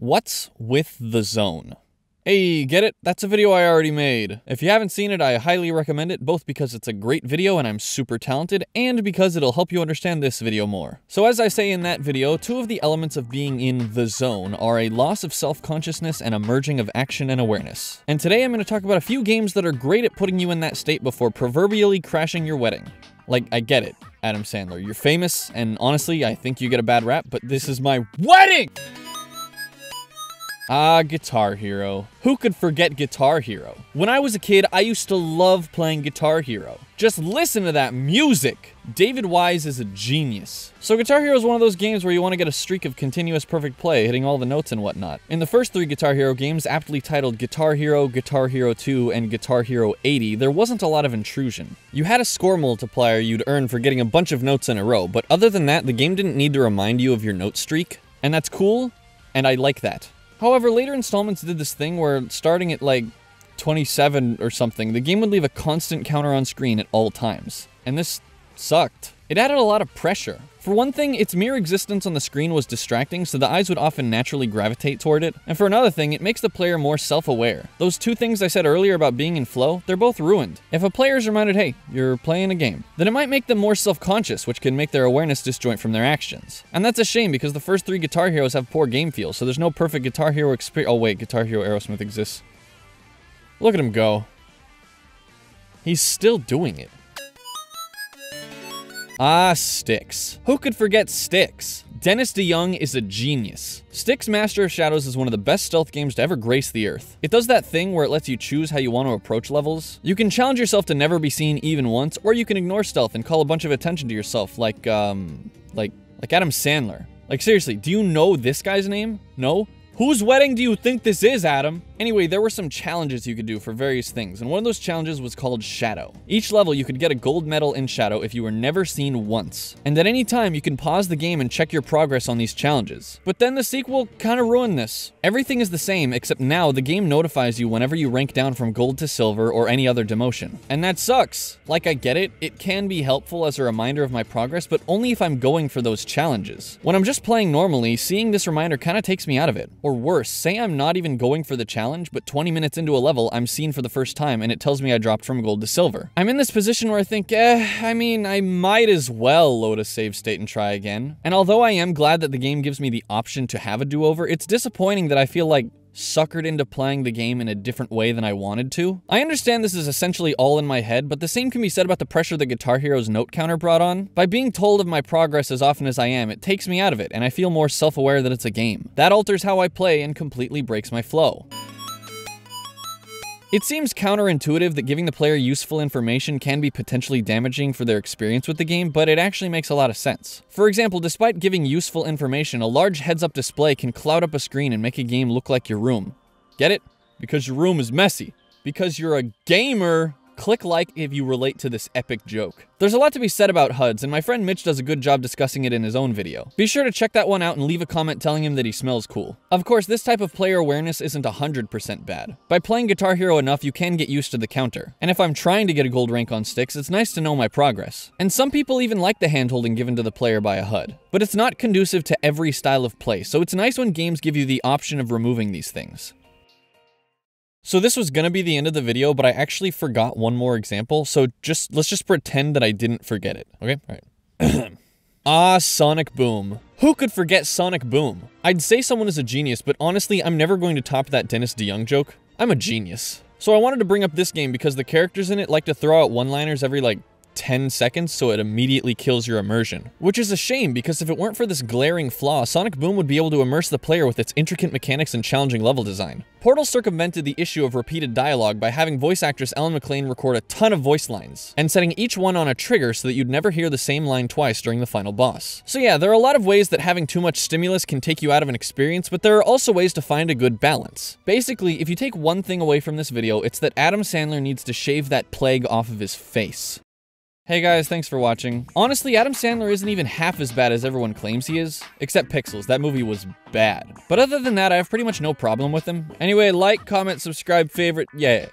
What's with the zone? Hey, get it? That's a video I already made. If you haven't seen it, I highly recommend it, both because it's a great video and I'm super talented, and because it'll help you understand this video more. So as I say in that video, two of the elements of being in the zone are a loss of self-consciousness and a merging of action and awareness. And today I'm going to talk about a few games that are great at putting you in that state before proverbially crashing your wedding. Like, I get it, Adam Sandler. You're famous, and honestly, I think you get a bad rap, but this is my wedding! Ah, Guitar Hero. Who could forget Guitar Hero? When I was a kid, I used to love playing Guitar Hero. Just listen to that music! David Wise is a genius. So Guitar Hero is one of those games where you want to get a streak of continuous perfect play, hitting all the notes and whatnot. In the first three Guitar Hero games, aptly titled Guitar Hero 2, and Guitar Hero 80, there wasn't a lot of intrusion. You had a score multiplier you'd earn for getting a bunch of notes in a row, but other than that, the game didn't need to remind you of your note streak. And that's cool, and I like that. However, later installments did this thing where, starting at like 27 or something, the game would leave a constant counter on screen at all times. And this sucked. It added a lot of pressure. For one thing, its mere existence on the screen was distracting, so the eyes would often naturally gravitate toward it. And for another thing, it makes the player more self-aware. Those two things I said earlier about being in flow, they're both ruined. If a player is reminded, hey, you're playing a game, then it might make them more self-conscious, which can make their awareness disjoint from their actions. And that's a shame, because the first three Guitar Heroes have poor game feel, so there's no perfect Guitar Hero experience. Oh wait, Guitar Hero Aerosmith exists. Look at him go. He's still doing it. Ah, Styx. Who could forget Styx? Dennis DeYoung is a genius. Styx Master of Shadows is one of the best stealth games to ever grace the earth. It does that thing where it lets you choose how you want to approach levels. You can challenge yourself to never be seen even once, or you can ignore stealth and call a bunch of attention to yourself like Adam Sandler. Like seriously, do you know this guy's name? No? Whose wedding do you think this is, Adam? Anyway, there were some challenges you could do for various things, and one of those challenges was called Shadow. Each level, you could get a gold medal in Shadow if you were never seen once. And at any time, you can pause the game and check your progress on these challenges. But then the sequel kinda ruined this. Everything is the same, except now the game notifies you whenever you rank down from gold to silver or any other demotion. And that sucks. Like, I get it, it can be helpful as a reminder of my progress, but only if I'm going for those challenges. When I'm just playing normally, seeing this reminder kinda takes me out of it. Or worse, say I'm not even going for the challenge, but 20 minutes into a level, I'm seen for the first time and it tells me I dropped from gold to silver. I'm in this position where I think, I might as well load a save state and try again. And although I am glad that the game gives me the option to have a do-over, it's disappointing that I feel like suckered into playing the game in a different way than I wanted to. I understand this is essentially all in my head, but the same can be said about the pressure that Guitar Hero's note counter brought on. By being told of my progress as often as I am, it takes me out of it, and I feel more self-aware that it's a game. That alters how I play and completely breaks my flow. It seems counterintuitive that giving the player useful information can be potentially damaging for their experience with the game, but it actually makes a lot of sense. For example, despite giving useful information, a large heads-up display can cloud up a screen and make a game look like your room. Get it? Because your room is messy. Because you're a gamer. Click like if you relate to this epic joke. There's a lot to be said about HUDs, and my friend Mitch does a good job discussing it in his own video. Be sure to check that one out and leave a comment telling him that he smells cool. Of course, this type of player awareness isn't 100% bad. By playing Guitar Hero enough, you can get used to the counter. And if I'm trying to get a gold rank on Styx, it's nice to know my progress. And some people even like the handholding given to the player by a HUD. But it's not conducive to every style of play, so it's nice when games give you the option of removing these things. So this was gonna be the end of the video, but I actually forgot one more example, so let's just pretend that I didn't forget it, okay? Alright. Ah, Sonic Boom. Who could forget Sonic Boom? I'd say someone is a genius, but honestly, I'm never going to top that Dennis DeYoung joke. I'm a genius. So I wanted to bring up this game because the characters in it like to throw out one-liners every, like, 10 seconds, so it immediately kills your immersion. Which is a shame, because if it weren't for this glaring flaw, Sonic Boom would be able to immerse the player with its intricate mechanics and challenging level design. Portal circumvented the issue of repeated dialogue by having voice actress Ellen McLean record a ton of voice lines, and setting each one on a trigger so that you'd never hear the same line twice during the final boss. So yeah, there are a lot of ways that having too much stimulus can take you out of an experience, but there are also ways to find a good balance. Basically, if you take one thing away from this video, it's that Adam Sandler needs to shave that plague off of his face. Hey guys, thanks for watching. Honestly, Adam Sandler isn't even half as bad as everyone claims he is. Except Pixels, that movie was bad. But other than that, I have pretty much no problem with him. Anyway, like, comment, subscribe, favorite, yeah.